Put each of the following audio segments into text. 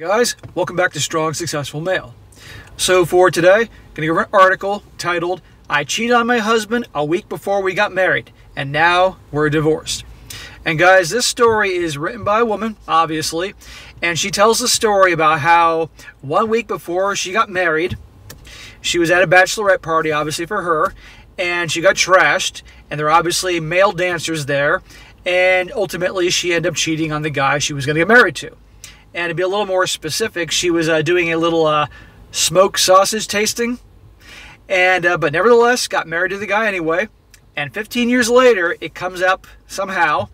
Guys, welcome back to Strong Successful Male. So for today, I'm going to go over an article titled, I cheated on my husband a week before we got married, and now we're divorced. And guys, this story is written by a woman, obviously, and she tells the story about how 1 week before she got married, she was at a bachelorette party, obviously for her, and she got trashed, and there are obviously male dancers there, and ultimately she ended up cheating on the guy she was going to get married to. And to be a little more specific, she was doing a little smoked sausage tasting, and but nevertheless got married to the guy anyway. And 15 years later, it comes up somehow,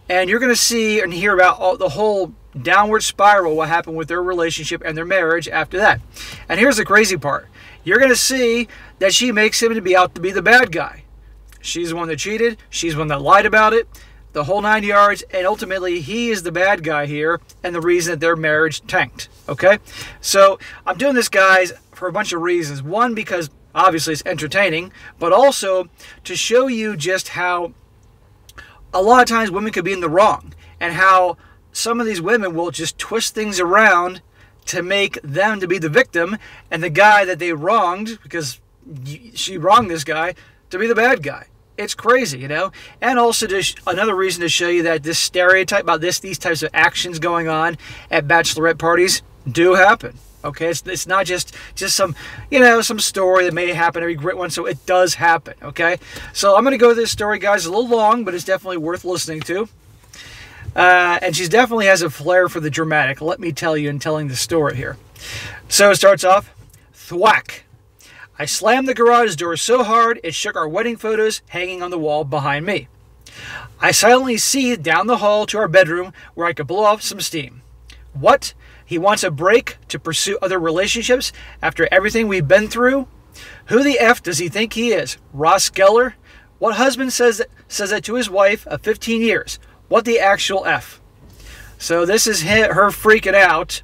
and you're going to see and hear about the whole downward spiral, what happened with their relationship and their marriage after that. And here's the crazy part. You're going to see that she makes him out to be the bad guy. She's the one that cheated. She's the one that lied about it. The whole 9 yards, and ultimately he is the bad guy here and the reason that their marriage tanked. Okay? So I'm doing this, guys, for a bunch of reasons. One, because obviously it's entertaining, but also to show you just how a lot of times women could be in the wrong, and how some of these women will just twist things around to make them to be the victim, and the guy that they wronged, because she wronged this guy, to be the bad guy. It's crazy, you know? And also another reason to show you that this stereotype about these types of actions going on at bachelorette parties do happen. Okay, it's not just some, some story that may happen every great one, so it does happen, okay? So I'm going to go through this story, guys. It's a little long, but it's definitely worth listening to. And she definitely has a flair for the dramatic, let me tell you, in telling the story here. So it starts off, thwack. I slammed the garage door so hard it shook our wedding photos hanging on the wall behind me. I silently seethed down the hall to our bedroom where I could blow off some steam. What? He wants a break to pursue other relationships after everything we've been through? Who the F does he think he is? Ross Geller? What husband says that to his wife of 15 years? What the actual F? So this is her freaking out.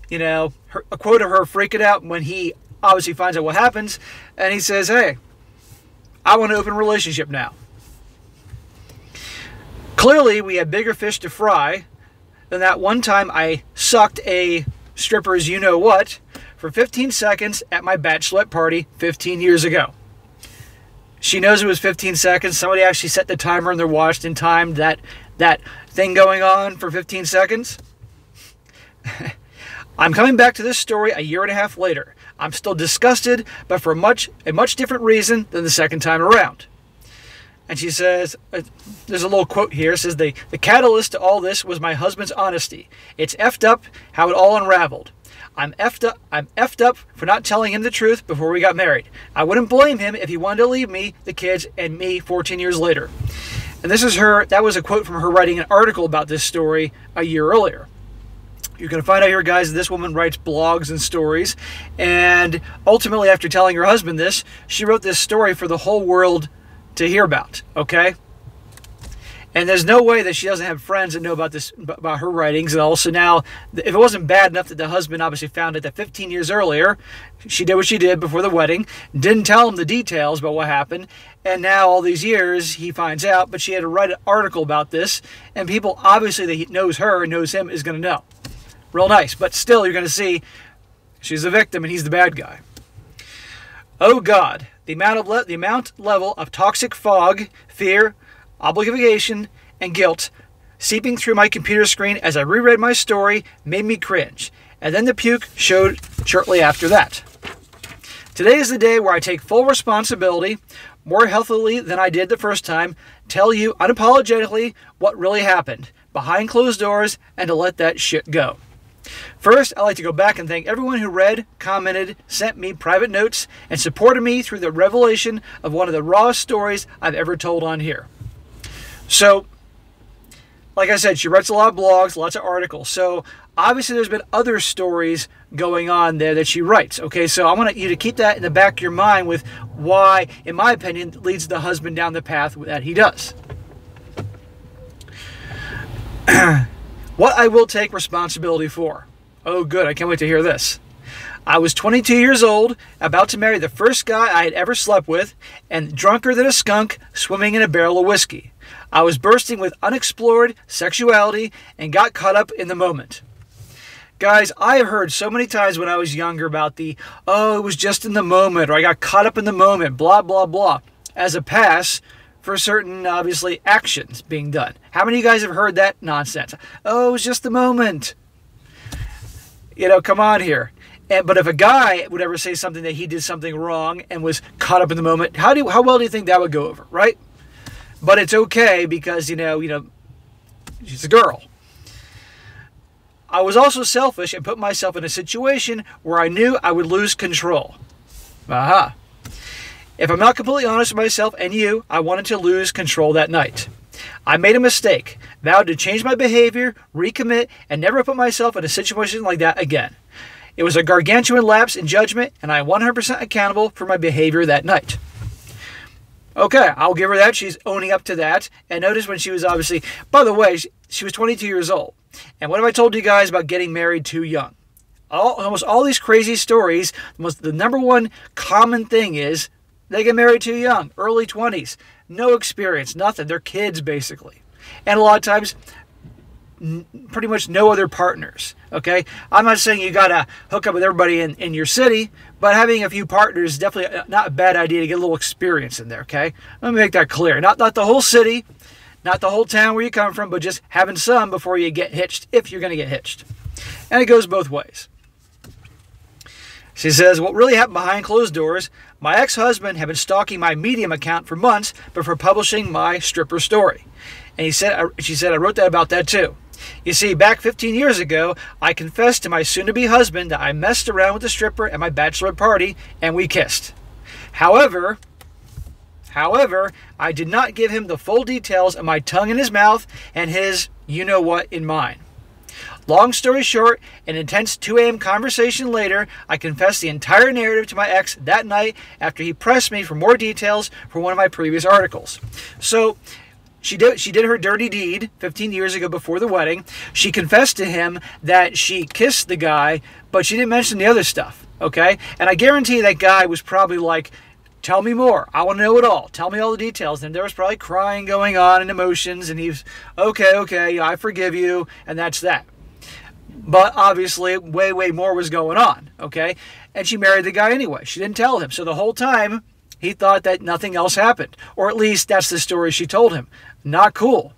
A quote of her freaking out when he obviously finds out what happens, and he says, hey, I want an open relationship now. Clearly, we had bigger fish to fry than that one time I sucked a stripper's you-know-what for 15 seconds at my bachelorette party 15 years ago. She knows it was 15 seconds. Somebody actually set the timer on their watch and timed that thing going on for 15 seconds. I'm coming back to this story a year and a half later. I'm still disgusted, but for a much different reason than the second time around. And she says, there's a little quote here. It says, the catalyst to all this was my husband's honesty. It's effed up how it all unraveled. I'm effed up for not telling him the truth before we got married. I wouldn't blame him if he wanted to leave me, the kids, and me 14 years later. And that was a quote from her writing an article about this story a year earlier. You're going to find out here, guys, that this woman writes blogs and stories. And ultimately, after telling her husband this, she wrote this story for the whole world to hear about, okay? And there's no way that she doesn't have friends that know about this, about her writings. And also now, if it wasn't bad enough that the husband obviously found it that 15 years earlier, she did what she did before the wedding, didn't tell him the details about what happened, and now all these years he finds out, but she had to write an article about this, and people obviously that knows her and knows him is going to know. Real nice, but still you're going to see she's the victim and he's the bad guy. Oh God, the amount level of toxic fog, fear, obligation, and guilt seeping through my computer screen as I reread my story made me cringe, and then the puke showed shortly after that. Today is the day where I take full responsibility, more healthily than I did the first time, tell you unapologetically what really happened, behind closed doors, and to let that shit go. First, I'd like to go back and thank everyone who read, commented, sent me private notes, and supported me through the revelation of one of the rawest stories I've ever told on here. So, like I said, she writes a lot of blogs, lots of articles. So, obviously there's been other stories going on there that she writes. Okay, so I want you to keep that in the back of your mind with why, in my opinion, leads the husband down the path that he does. What I will take responsibility for. Oh, good. I can't wait to hear this. I was 22 years old, about to marry the first guy I had ever slept with, and drunker than a skunk swimming in a barrel of whiskey. I was bursting with unexplored sexuality and got caught up in the moment. Guys, I have heard so many times when I was younger about oh, it was just in the moment, or I got caught up in the moment, blah, blah, blah, as a pass for certain, obviously, actions being done. How many of you guys have heard that nonsense? Oh, it was just the moment. Come on here. But if a guy would ever say something that he did something wrong and was caught up in the moment, how well do you think that would go over, right? But it's okay because, she's a girl. I was also selfish and put myself in a situation where I knew I would lose control. Aha. If I'm not completely honest with myself and you, I wanted to lose control that night. I made a mistake, vowed to change my behavior, recommit, and never put myself in a situation like that again. It was a gargantuan lapse in judgment, and I am 100% accountable for my behavior that night. Okay, I'll give her that. She's owning up to that. And notice when she was obviously, by the way, she was 22 years old. And what have I told you guys about getting married too young? Almost all these crazy stories, the number one common thing is they get married too young, early 20s. No experience, nothing. They're kids, basically. And a lot of times, pretty much no other partners, okay? I'm not saying you got to hook up with everybody in your city, but having a few partners is definitely not a bad idea to get a little experience in there, okay? Let me make that clear. Not the whole city, not the whole town where you come from, but just having some before you get hitched, if you're going to get hitched. And it goes both ways. She says, what really happened behind closed doors, my ex-husband had been stalking my Medium account for months before publishing my stripper story. And she said, I wrote that about that too. You see, back 15 years ago, I confessed to my soon-to-be husband that I messed around with the stripper at my bachelorette party, and we kissed. However, I did not give him the full details of my tongue in his mouth and his you-know-what in mine. Long story short, an intense 2 a.m. conversation later, I confessed the entire narrative to my ex that night after he pressed me for more details for one of my previous articles. So, she did her dirty deed 15 years ago before the wedding. She confessed to him that she kissed the guy, but she didn't mention the other stuff, okay? And I guarantee that guy was probably like, tell me more. I want to know it all. Tell me all the details. And there was probably crying going on and emotions, and he was, okay, I forgive you, and that's that. But obviously, way, way more was going on, okay? And she married the guy anyway. She didn't tell him. So the whole time, he thought that nothing else happened. Or at least that's the story she told him. Not cool.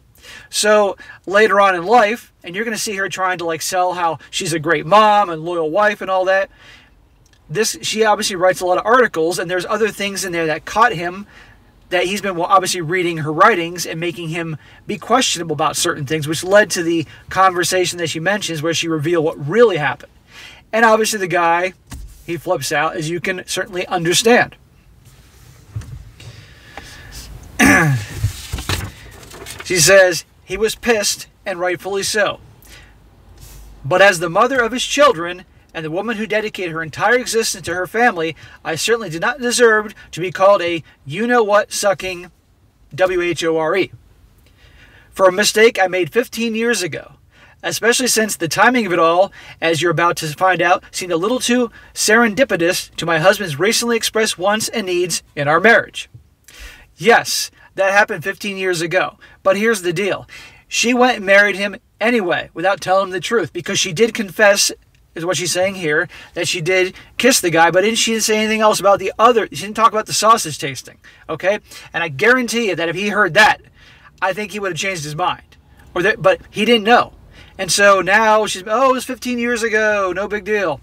So later on in life, and you're going to see her trying to sell how she's a great mom and loyal wife and all that. She obviously writes a lot of articles, and there's other things in there that caught him, that he's been obviously reading her writings and making him be questionable about certain things, which led to the conversation that she mentions where she revealed what really happened. And obviously the guy, he flips out, as you can certainly understand. She says, he was pissed, and rightfully so. But as the mother of his children, and the woman who dedicated her entire existence to her family, I certainly did not deserve to be called a you-know-what sucking W-H-O-R-E. For a mistake I made 15 years ago, especially since the timing of it all, as you're about to find out, seemed a little too serendipitous to my husband's recently expressed wants and needs in our marriage. Yes, that happened 15 years ago, but here's the deal. She went and married him anyway, without telling him the truth, because she did confess, is what she's saying here, that she did kiss the guy, but she didn't say anything else about the other. She didn't talk about the sausage tasting, okay? And I guarantee you that if he heard that, I think he would have changed his mind. But he didn't know. And so now it was 15 years ago, no big deal.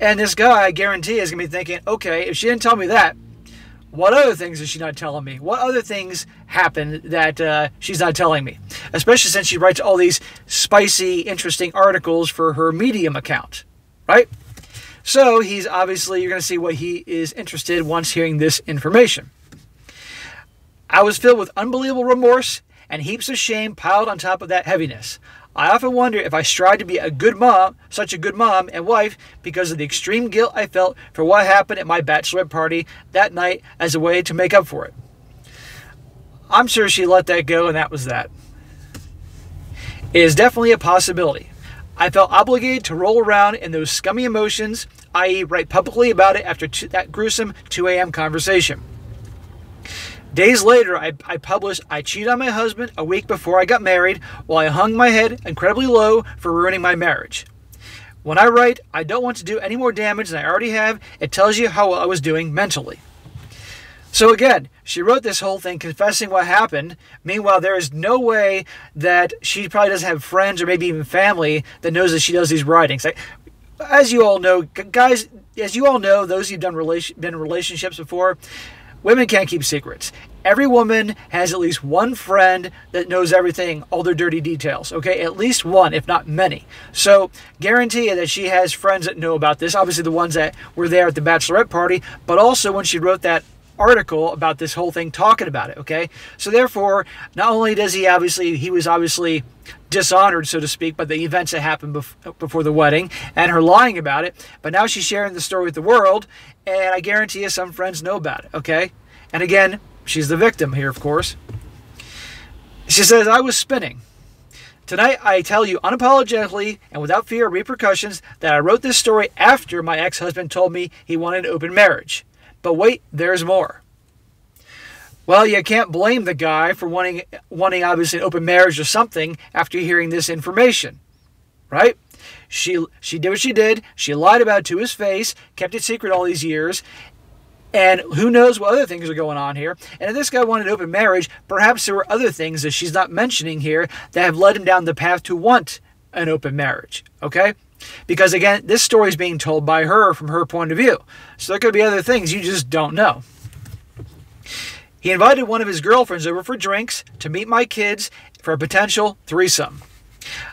And this guy, I guarantee, is going to be thinking, okay, if she didn't tell me that, what other things is she not telling me? What other things happened that she's not telling me? Especially since she writes all these spicy, interesting articles for her Medium account, right? So he's obviously, you're going to see what he is interested once hearing this information. I was filled with unbelievable remorse and heaps of shame piled on top of that heaviness. I often wonder if I strived to be a good mom, such a good mom and wife, because of the extreme guilt I felt for what happened at my bachelorette party that night as a way to make up for it. I'm sure she let that go, and that was that. It is definitely a possibility. I felt obligated to roll around in those scummy emotions, i.e. write publicly about it after that gruesome 2 a.m. conversation. Days later, I published, I cheated on my husband a week before I got married while I hung my head incredibly low for ruining my marriage. When I write, I don't want to do any more damage than I already have. It tells you how well I was doing mentally. So again, she wrote this whole thing confessing what happened. Meanwhile, there is no way that she probably doesn't have friends or maybe even family that knows that she does these writings. As you all know, guys, as you all know, those who've been in relationships before, women can't keep secrets. Every woman has at least one friend that knows everything, all their dirty details, okay? At least one, if not many. So guarantee that she has friends that know about this, obviously the ones that were there at the Bachelorette party, but also when she wrote that article about this whole thing talking about it, okay? So therefore, not only does he was obviously dishonored, so to speak, by the events that happened before the wedding and her lying about it, but now she's sharing the story with the world, and I guarantee you some friends know about it, okay? And again, she's the victim here, of course. She says, I was spinning. Tonight, I tell you unapologetically and without fear of repercussions that I wrote this story after my ex-husband told me he wanted an open marriage. But wait, there's more. Well, you can't blame the guy for wanting obviously an open marriage or something after hearing this information, right? She did what she did. She lied about it to his face, kept it secret all these years, and who knows what other things are going on here. And if this guy wanted an open marriage, perhaps there were other things that she's not mentioning here that have led him down the path to want an open marriage, okay? Because again, this story is being told by her from her point of view. So there could be other things you just don't know. He invited one of his girlfriends over for drinks to meet my kids for a potential threesome.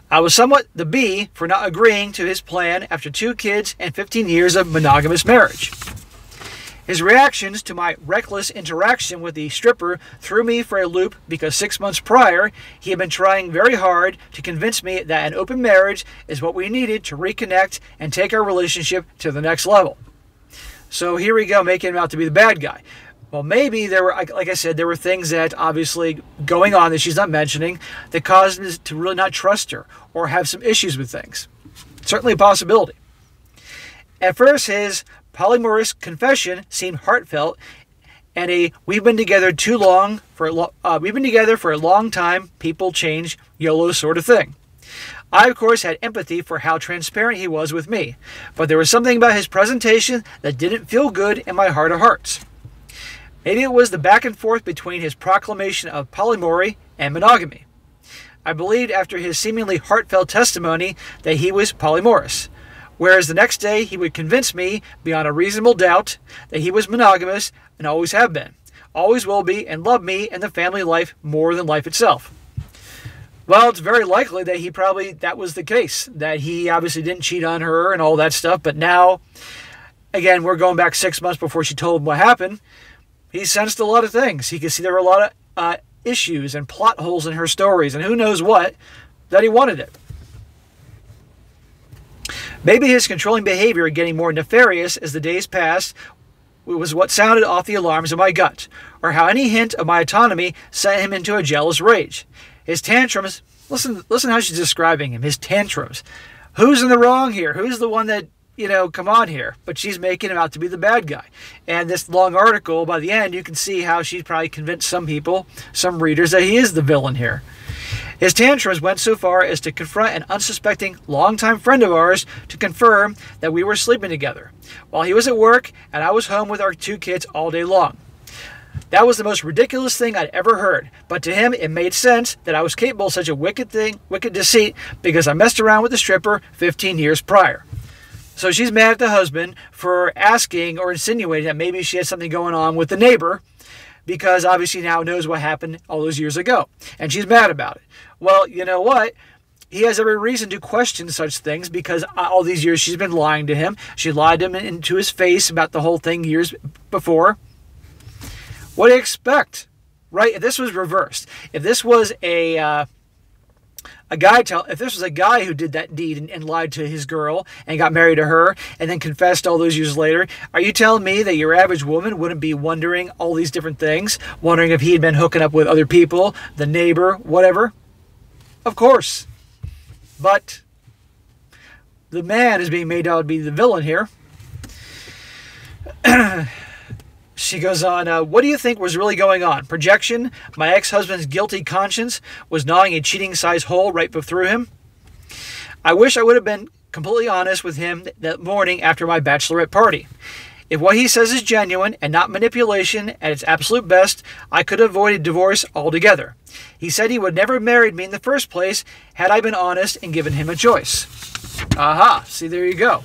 I was somewhat the bee for not agreeing to his plan after 2 kids and 15 years of monogamous marriage. His reactions to my reckless interaction with the stripper threw me for a loop because 6 months prior, he had been trying very hard to convince me that an open marriage is what we needed to reconnect and take our relationship to the next level. So here we go, making him out to be the bad guy. Well, maybe there were, like I said, there were things that obviously going on that she's not mentioning that caused him to really not trust her or have some issues with things. Certainly a possibility. At first, his polymorous confession seemed heartfelt and we've been together for a long time, people change, YOLO sort of thing. I, of course, had empathy for how transparent he was with me, but there was something about his presentation that didn't feel good in my heart of hearts. Maybe it was the back and forth between his proclamation of polyamory and monogamy. I believed after his seemingly heartfelt testimony that he was polymorous, whereas the next day he would convince me beyond a reasonable doubt that he was monogamous and always have been, always will be, and love me and the family life more than life itself. Well, it's very likely that that was the case, that he obviously didn't cheat on her and all that stuff, but now, again, we're going back 6 months before she told him what happened. He sensed a lot of things. He could see there were a lot of issues and plot holes in her stories, and who knows what, that he wanted it. Maybe his controlling behavior getting more nefarious as the days passed was what sounded off the alarms in my gut, or how any hint of my autonomy sent him into a jealous rage. His tantrums, listen how she's describing him, his tantrums. Who's in the wrong here? Who's the one that, come on here? But she's making him out to be the bad guy. And this long article, by the end, you can see how she's probably convinced some people, some readers, that he is the villain here. His tantrums went so far as to confront an unsuspecting longtime friend of ours to confirm that we were sleeping together, while he was at work and I was home with our 2 kids all day long. That was the most ridiculous thing I'd ever heard, but to him it made sense that I was capable of such a wicked deceit because I messed around with the stripper 15 years prior. So she's mad at the husband for asking or insinuating that maybe she had something going on with the neighbor, because obviously now knows what happened all those years ago, and she's mad about it. Well, you know what? He has every reason to question such things because all these years she's been lying to him. She lied to him into his face about the whole thing years before. What do you expect, right? If this was reversed, if this was if this was a guy who did that deed and lied to his girl and got married to her and then confessed all those years later, are you telling me that your average woman wouldn't be wondering all these different things, wondering if he had been hooking up with other people, the neighbor, whatever? Of course. But the man is being made out to be the villain here. She goes on, what do you think was really going on? Projection? My ex-husband's guilty conscience was gnawing a cheating-sized hole right through him? I wish I would have been completely honest with him that morning after my bachelorette party. If what he says is genuine and not manipulation at its absolute best, I could have avoided divorce altogether. He said he would never have married me in the first place had I been honest and given him a choice. Aha, see, there you go.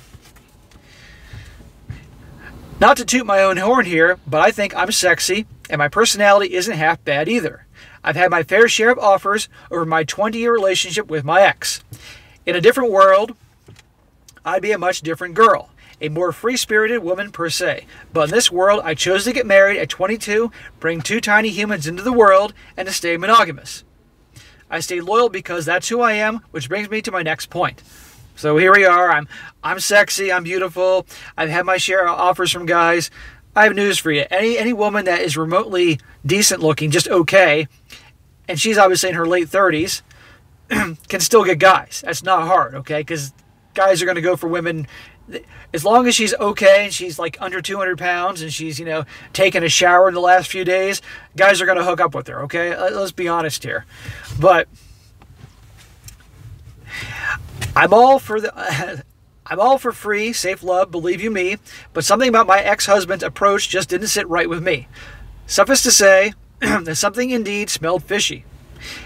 Not to toot my own horn here, but I think I'm sexy, and my personality isn't half bad either. I've had my fair share of offers over my 20-year relationship with my ex. In a different world, I'd be a much different girl. A more free-spirited woman per se. But in this world, I chose to get married at 22, bring 2 tiny humans into the world, and to stay monogamous. I stayed loyal because that's who I am, which brings me to my next point. So here we are. I'm sexy. I'm beautiful. I've had my share of offers from guys. I have news for you. Any woman that is remotely decent looking, just okay, and she's obviously in her late 30s, can still get guys. That's not hard, okay? Because guys are going to go for women. As long as she's okay and she's like under 200 pounds and she's, taken a shower in the last few days, guys are going to hook up with her, okay? Let's be honest here. But I'm all for free, safe love, believe you me, but something about my ex-husband's approach just didn't sit right with me. Suffice to say that something indeed smelled fishy.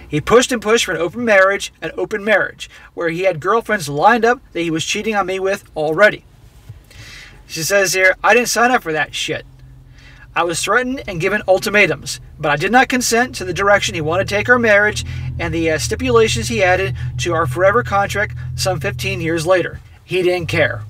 He pushed and pushed for an open marriage, where he had girlfriends lined up that he was cheating on me with already. She says here, I didn't sign up for that shit. I was threatened and given ultimatums, but I did not consent to the direction he wanted to take our marriage and the stipulations he added to our forever contract some 15 years later. He didn't care.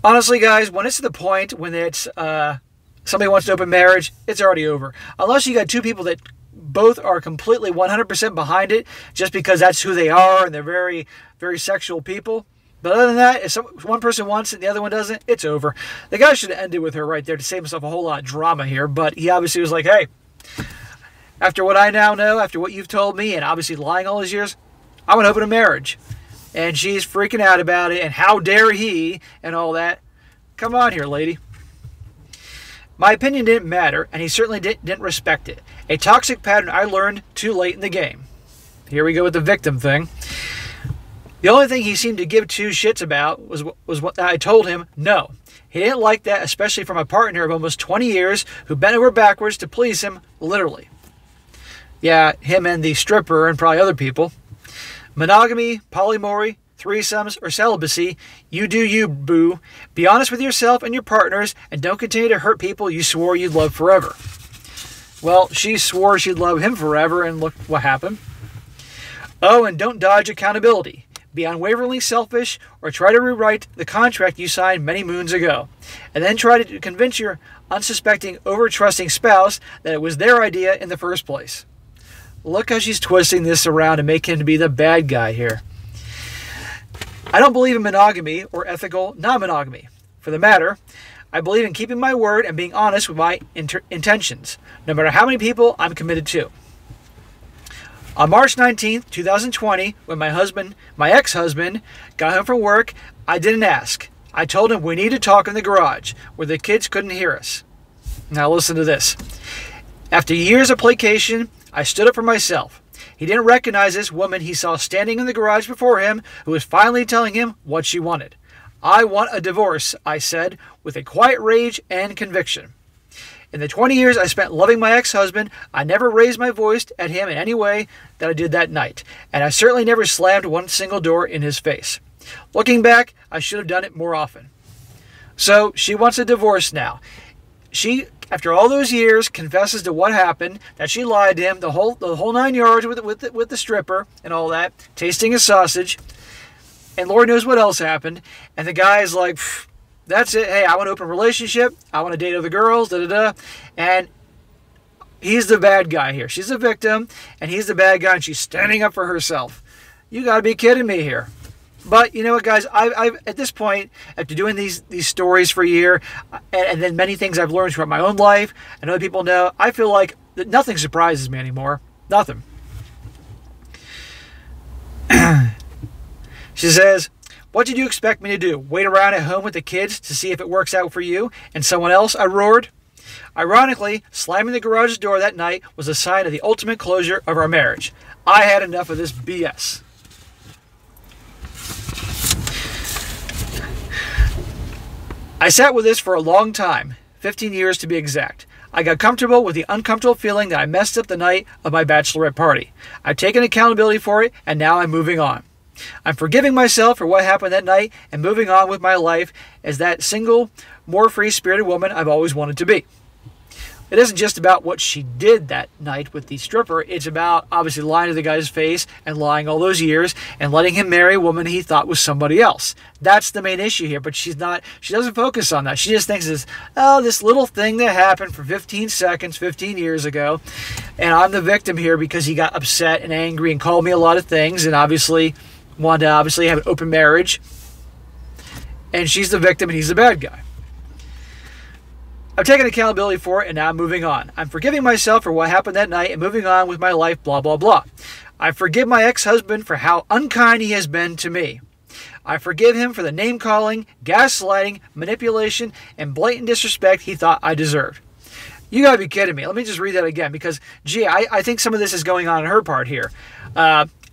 Honestly, guys, when it's to the point when it's somebody wants to open marriage, it's already over. Unless you got 2 people that both are completely 100% behind it just because that's who they are and they're very, very sexual people. But other than that, if one person wants it and the other one doesn't, it's over. The guy should have ended with her right there to save himself a whole lot of drama here. But he obviously was like, hey, after what I now know, after what you've told me, and obviously lying all these years, I want to open a marriage. And she's freaking out about it, and how dare he, and all that. Come on here, lady. My opinion didn't matter, and he certainly didn't respect it. A toxic pattern I learned too late in the game. Here we go with the victim thing. The only thing he seemed to give 2 shits about was what I told him no. He didn't like that, especially from a partner of almost 20 years who bent over backwards to please him, literally. Yeah, him and the stripper and probably other people. Monogamy, polyamory, threesomes, or celibacy, you do you, boo. Be honest with yourself and your partners, and don't continue to hurt people you swore you'd love forever. Well, she swore she'd love him forever, and look what happened. Oh, and don't dodge accountability. Be unwaveringly selfish, or try to rewrite the contract you signed many moons ago. And then try to convince your unsuspecting, over-trusting spouse that it was their idea in the first place. Look how she's twisting this around to make him to be the bad guy here. I don't believe in monogamy or ethical non-monogamy. For the matter, I believe in keeping my word and being honest with my intentions, no matter how many people I'm committed to. On March 19th, 2020, when my ex-husband, got home from work, I didn't ask. I told him we need to talk in the garage, where the kids couldn't hear us. Now listen to this. After years of placation, I stood up for myself. He didn't recognize this woman he saw standing in the garage before him, who was finally telling him what she wanted. I want a divorce, I said, with a quiet rage and conviction. In the 20 years I spent loving my ex-husband, I never raised my voice at him in any way that I did that night, and I certainly never slammed one single door in his face. Looking back, I should have done it more often. So she wants a divorce now. She, after all those years, confesses to what happened, that she lied to him, the whole 9 yards with the stripper and all that, tasting his sausage, and Lord knows what else happened. And the guy is like, that's it. Hey, I want to open a relationship. I want to date other girls, da-da-da. And he's the bad guy here. She's the victim, and he's the bad guy, and she's standing up for herself. You got to be kidding me here. But you know what, guys? I've at this point, after doing these stories for a year, and then many things I've learned throughout my own life, and other people know, I feel like that nothing surprises me anymore. Nothing. She says, what did you expect me to do? Wait around at home with the kids to see if it works out for you and someone else? I roared. Ironically, slamming the garage door that night was a sign of the ultimate closure of our marriage. I had enough of this BS. I sat with this for a long time, 15 years to be exact. I got comfortable with the uncomfortable feeling that I messed up the night of my bachelorette party. I've taken accountability for it, and now I'm moving on. I'm forgiving myself for what happened that night and moving on with my life as that single, more free-spirited woman I've always wanted to be. It isn't just about what she did that night with the stripper. It's about obviously lying to the guy's face and lying all those years and letting him marry a woman he thought was somebody else. That's the main issue here, but she doesn't focus on that. She just thinks this little thing that happened for 15 seconds, 15 years ago, and I'm the victim here because he got upset and angry and called me a lot of things and obviously wanted to have an open marriage. And she's the victim and he's the bad guy. I've taken accountability for it, and now I'm moving on. I'm forgiving myself for what happened that night and moving on with my life, blah, blah, blah. I forgive my ex-husband for how unkind he has been to me. I forgive him for the name-calling, gaslighting, manipulation, and blatant disrespect he thought I deserved. You gotta be kidding me. Let me just read that again because, gee, I think some of this is going on her part here.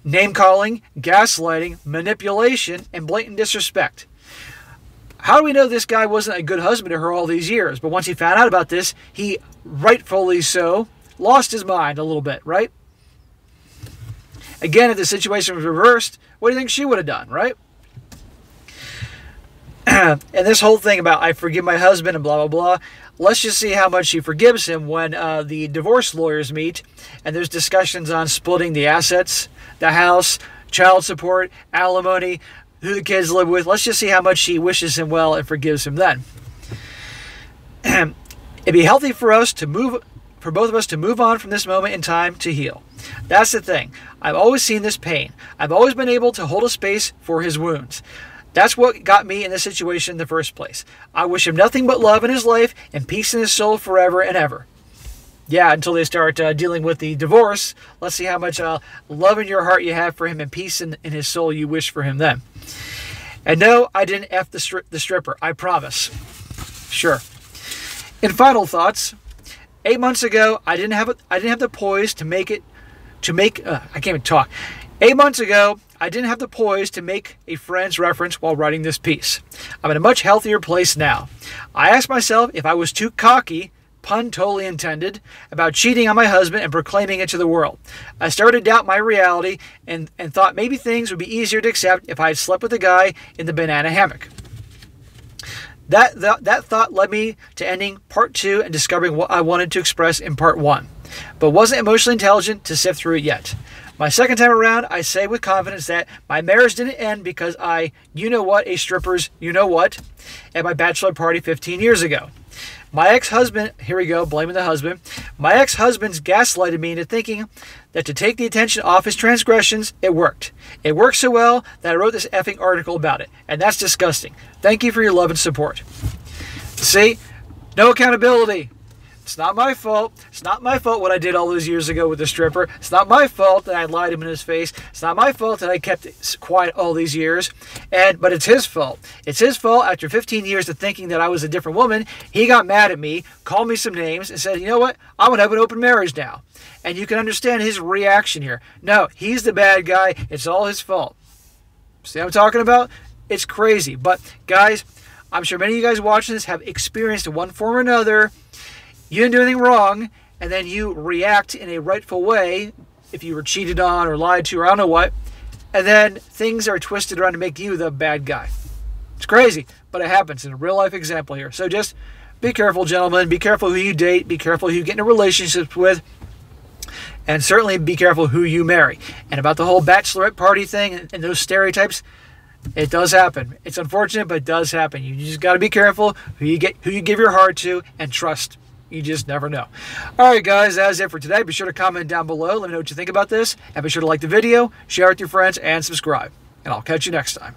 Name-calling, gaslighting, manipulation, and blatant disrespect. How do we know this guy wasn't a good husband to her all these years? But once he found out about this, he, rightfully so, lost his mind a little bit, right? Again, if the situation was reversed, what do you think she would have done, right? And this whole thing about I forgive my husband and blah, blah, blah, let's just see how much she forgives him when the divorce lawyers meet and there's discussions on splitting the assets, the house, child support, alimony, who the kids live with. Let's just see how much she wishes him well and forgives him then. It'd be healthy for both of us to move on from this moment in time to heal. That's the thing. I've always seen this pain. I've always been able to hold a space for his wounds. That's what got me in this situation in the first place. I wish him nothing but love in his life and peace in his soul forever and ever. Yeah, until they start dealing with the divorce. Let's see how much love in your heart you have for him and peace in his soul you wish for him then. And no, I didn't F the stripper. I promise. Sure. In final thoughts, 8 months ago, I didn't have the poise to make I can't even talk. 8 months ago, I didn't have the poise to make a friend's reference while writing this piece. I'm in a much healthier place now. I asked myself if I was too cocky, pun totally intended, about cheating on my husband and proclaiming it to the world. I started to doubt my reality and thought maybe things would be easier to accept if I had slept with a guy in the banana hammock. That thought led me to ending part 2 and discovering what I wanted to express in part 1, but wasn't emotionally intelligent to sift through it yet. My second time around, I say with confidence that my marriage didn't end because a stripper's you-know-what, at my bachelor party 15 years ago. My ex-husband, here we go, blaming the husband. My ex-husband's gaslighted me into thinking that to take the attention off his transgressions, it worked. It worked so well that I wrote this effing article about it. And that's disgusting. Thank you for your love and support. See? No accountability. It's not my fault. It's not my fault what I did all those years ago with the stripper. It's not my fault that I lied to him in his face. It's not my fault that I kept it quiet all these years. But it's his fault. It's his fault after 15 years of thinking that I was a different woman. He got mad at me, called me some names, and said, you know what? I'm going to have an open marriage now. And you can understand his reaction here. No, he's the bad guy. It's all his fault. See what I'm talking about? It's crazy. But guys, I'm sure many of you guys watching this have experienced in one form or another. You didn't do anything wrong, and then you react in a rightful way if you were cheated on or lied to or I don't know what, and then things are twisted around to make you the bad guy. It's crazy, but it happens in a real-life example here. So just be careful, gentlemen. Be careful who you date. Be careful who you get into relationships with. And certainly be careful who you marry. And about the whole bachelorette party thing and those stereotypes, it does happen. It's unfortunate, but it does happen. You just got to be careful who you give your heart to and trust. You just never know. All right, guys, that's it for today. Be sure to comment down below. Let me know what you think about this. And be sure to like the video, share it with your friends, and subscribe. And I'll catch you next time.